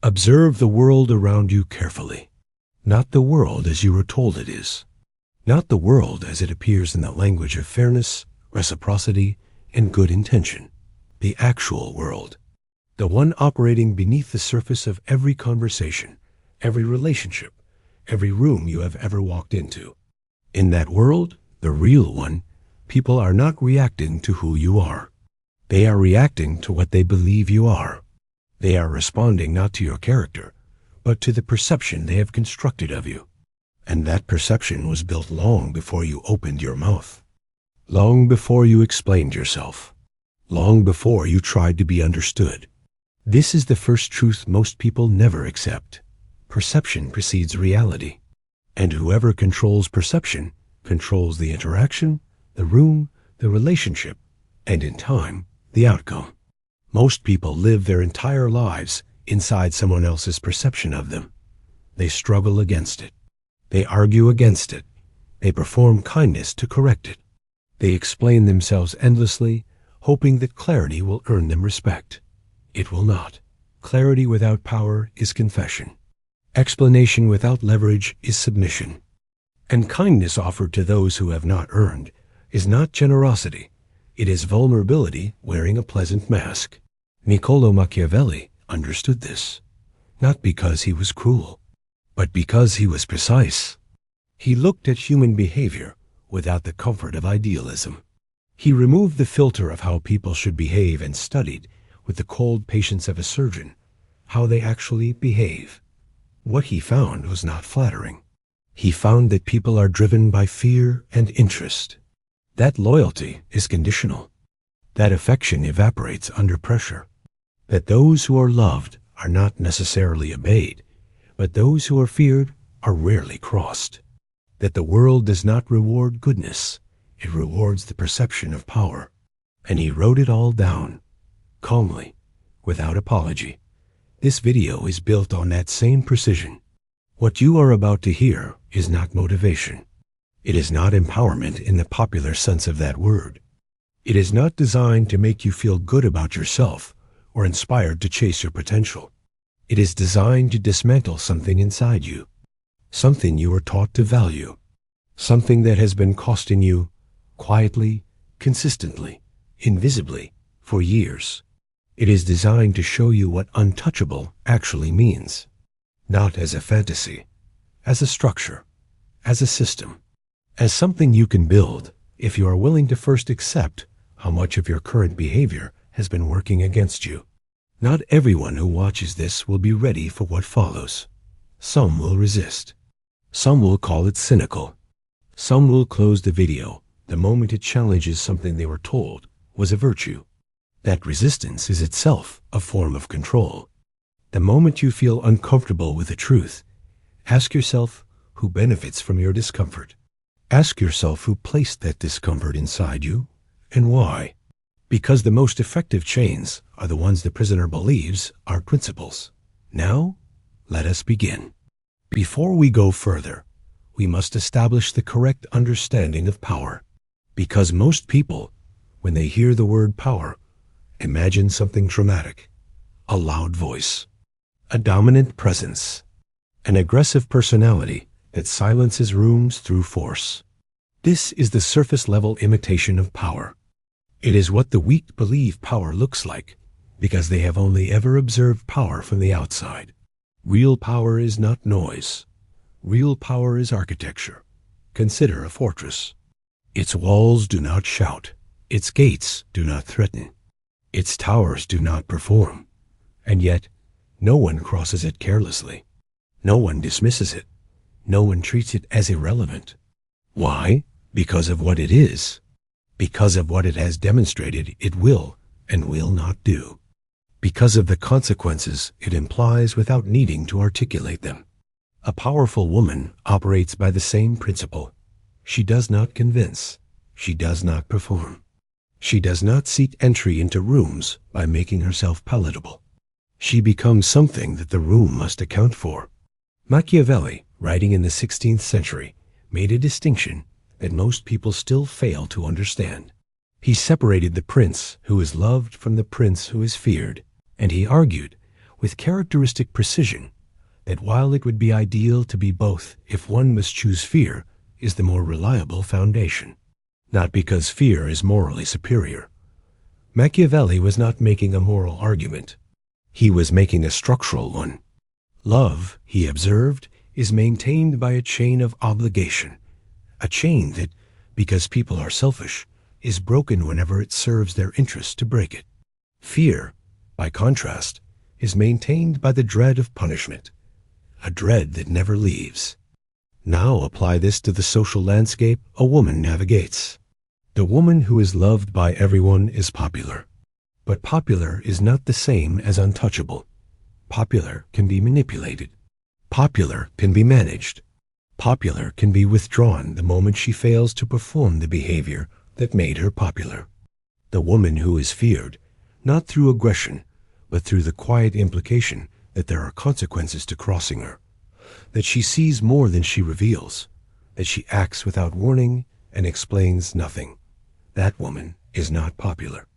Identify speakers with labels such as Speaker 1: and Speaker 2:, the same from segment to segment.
Speaker 1: Observe the world around you carefully. Not the world as you were told it is. Not the world as it appears in the language of fairness, reciprocity, and good intention. The actual world. The one operating beneath the surface of every conversation, every relationship, every room you have ever walked into. In that world, the real one, people are not reacting to who you are. They are reacting to what they believe you are. They are responding not to your character, but to the perception they have constructed of you. And that perception was built long before you opened your mouth. Long before you explained yourself. Long before you tried to be understood. This is the first truth most people never accept. Perception precedes reality. And whoever controls perception controls the interaction, the room, the relationship, and in time, the outcome. Most people live their entire lives inside someone else's perception of them. They struggle against it. They argue against it. They perform kindness to correct it. They explain themselves endlessly, hoping that clarity will earn them respect. It will not. Clarity without power is confession. Explanation without leverage is submission. And kindness offered to those who have not earned is not generosity. It is vulnerability wearing a pleasant mask. Niccolo Machiavelli understood this, not because he was cruel, but because he was precise. He looked at human behavior without the comfort of idealism. He removed the filter of how people should behave and studied, with the cold patience of a surgeon, how they actually behave. What he found was not flattering. He found that people are driven by fear and interest. That loyalty is conditional. That affection evaporates under pressure. That those who are loved are not necessarily obeyed, but those who are feared are rarely crossed. That the world does not reward goodness, it rewards the perception of power. And he wrote it all down, calmly, without apology. This video is built on that same precision. What you are about to hear is not motivation. It is not empowerment in the popular sense of that word. It is not designed to make you feel good about yourself or inspired to chase your potential. It is designed to dismantle something inside you, something you were taught to value, something that has been costing you quietly, consistently, invisibly, for years. It is designed to show you what untouchable actually means, not as a fantasy, as a structure, as a system, as something you can build if you are willing to first accept how much of your current behavior has been working against you. Not everyone who watches this will be ready for what follows. Some will resist. Some will call it cynical. Some will close the video the moment it challenges something they were told was a virtue. That resistance is itself a form of control. The moment you feel uncomfortable with the truth, ask yourself who benefits from your discomfort. Ask yourself who placed that discomfort inside you and why. Because the most effective chains are the ones the prisoner believes are principles. Now, let us begin. Before we go further, we must establish the correct understanding of power. Because most people, when they hear the word power, imagine something dramatic, a loud voice, a dominant presence, an aggressive personality that silences rooms through force. This is the surface-level imitation of power. It is what the weak believe power looks like because they have only ever observed power from the outside. Real power is not noise. Real power is architecture. Consider a fortress. Its walls do not shout. Its gates do not threaten. Its towers do not perform. And yet, no one crosses it carelessly. No one dismisses it. No one treats it as irrelevant. Why? Because of what it is. Because of what it has demonstrated it will and will not do. Because of the consequences it implies without needing to articulate them. A powerful woman operates by the same principle. She does not convince. She does not perform. She does not seek entry into rooms by making herself palatable. She becomes something that the room must account for. Machiavelli, writing in the 16th century, made a distinction that most people still fail to understand. He separated the prince who is loved from the prince who is feared, and he argued, with characteristic precision, that while it would be ideal to be both, if one must choose, fear is the more reliable foundation. Not because fear is morally superior. Machiavelli was not making a moral argument. He was making a structural one. Love, he observed, is maintained by a chain of obligation, a chain that, because people are selfish, is broken whenever it serves their interest to break it. Fear, by contrast, is maintained by the dread of punishment, a dread that never leaves. Now apply this to the social landscape a woman navigates. The woman who is loved by everyone is popular. But popular is not the same as untouchable. Popular can be manipulated. Popular can be managed. Popular can be withdrawn the moment she fails to perform the behavior that made her popular. The woman who is feared, not through aggression, but through the quiet implication that there are consequences to crossing her, that she sees more than she reveals, that she acts without warning and explains nothing. That woman is not popular.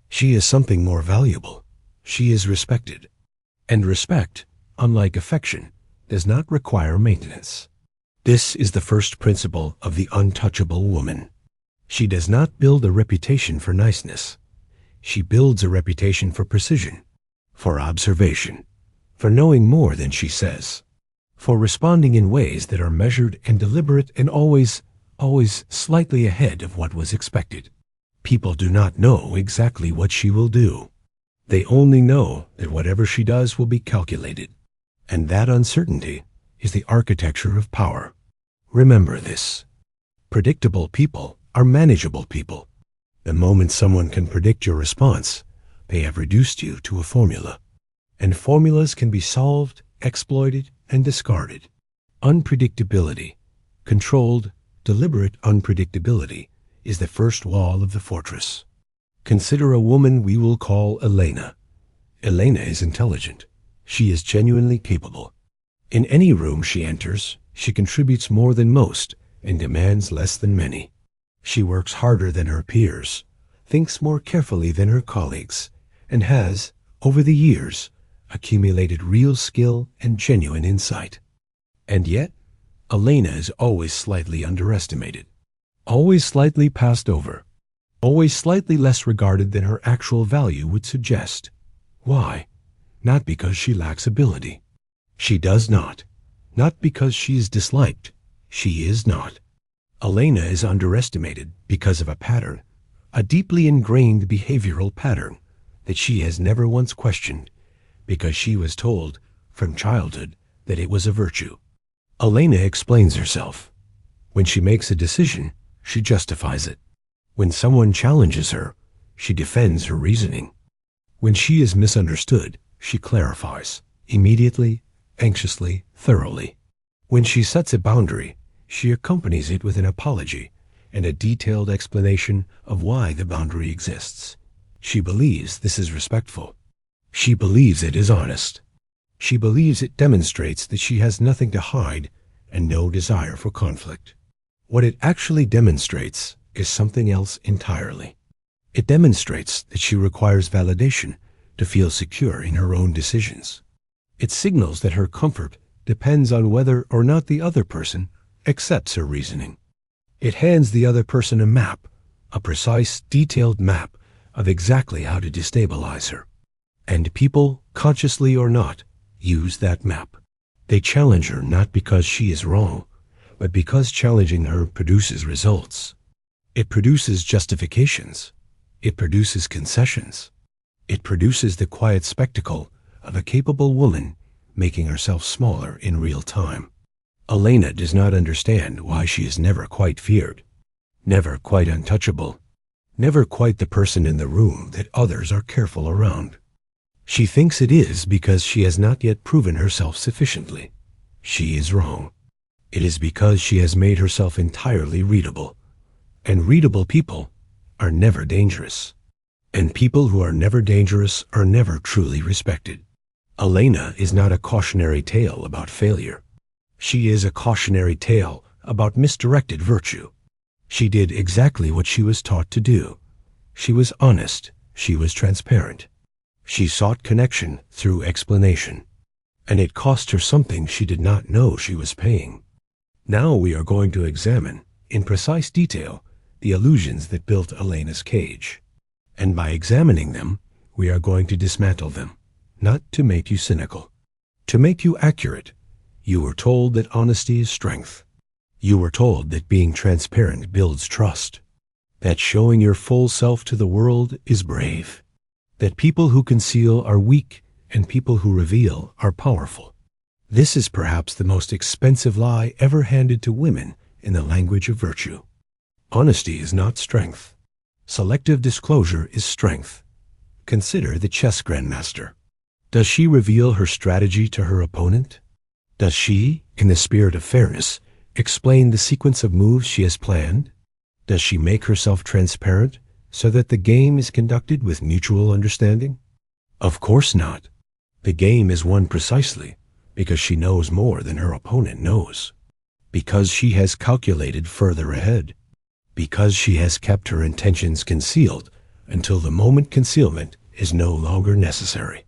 Speaker 1: She is something more valuable. She is respected. And respect, unlike affection, does not require maintenance. This is the first principle of the untouchable woman. She does not build a reputation for niceness. She builds a reputation for precision, for observation, for knowing more than she says, for responding in ways that are measured and deliberate and always slightly ahead of what was expected. People do not know exactly what she will do. They only know that whatever she does will be calculated. And that uncertainty is the architecture of power. Remember this. Predictable people are manageable people. The moment someone can predict your response, they have reduced you to a formula. And formulas can be solved, exploited, and discarded. Unpredictability, controlled, deliberate unpredictability, is the first wall of the fortress. Consider a woman we will call Elena. Elena is intelligent. She is genuinely capable. In any room she enters, she contributes more than most and demands less than many. She works harder than her peers, thinks more carefully than her colleagues, and has, over the years, accumulated real skill and genuine insight. And yet, Elena is always slightly underestimated, always slightly passed over, always slightly less regarded than her actual value would suggest. Why? Not because she lacks ability. She does not. Not because she is disliked. She is not. Elena is underestimated because of a pattern, a deeply ingrained behavioral pattern that she has never once questioned, because she was told from childhood that it was a virtue. Elena explains herself. When she makes a decision, she justifies it. When someone challenges her, she defends her reasoning. When she is misunderstood, she clarifies, immediately, anxiously, thoroughly. When she sets a boundary, she accompanies it with an apology and a detailed explanation of why the boundary exists. She believes this is respectful. She believes it is honest. She believes it demonstrates that she has nothing to hide and no desire for conflict. What it actually demonstrates is something else entirely. It demonstrates that she requires validation to feel secure in her own decisions. It signals that her comfort depends on whether or not the other person accepts her reasoning. It hands the other person a map, a precise, detailed map of exactly how to destabilize her. And people, consciously or not, use that map. They challenge her not because she is wrong, but because challenging her produces results. It produces justifications. It produces concessions. It produces the quiet spectacle of a capable woman making herself smaller in real time. Elena does not understand why she is never quite feared, never quite untouchable, never quite the person in the room that others are careful around. She thinks it is because she has not yet proven herself sufficiently. She is wrong. It is because she has made herself entirely readable. And readable people are never dangerous. And people who are never dangerous are never truly respected. Elena is not a cautionary tale about failure. She is a cautionary tale about misdirected virtue. She did exactly what she was taught to do. She was honest. She was transparent. She sought connection through explanation, and it cost her something she did not know she was paying. Now we are going to examine, in precise detail, the illusions that built Elena's cage. And by examining them, we are going to dismantle them, not to make you cynical, to make you accurate. You were told that honesty is strength. You were told that being transparent builds trust, that showing your full self to the world is brave, that people who conceal are weak and people who reveal are powerful. This is perhaps the most expensive lie ever handed to women in the language of virtue. Honesty is not strength. Selective disclosure is strength. Consider the chess grandmaster. Does she reveal her strategy to her opponent? Does she, in the spirit of fairness, explain the sequence of moves she has planned? Does she make herself transparent so that the game is conducted with mutual understanding? Of course not. The game is won precisely because she knows more than her opponent knows, because she has calculated further ahead, because she has kept her intentions concealed until the moment concealment is no longer necessary.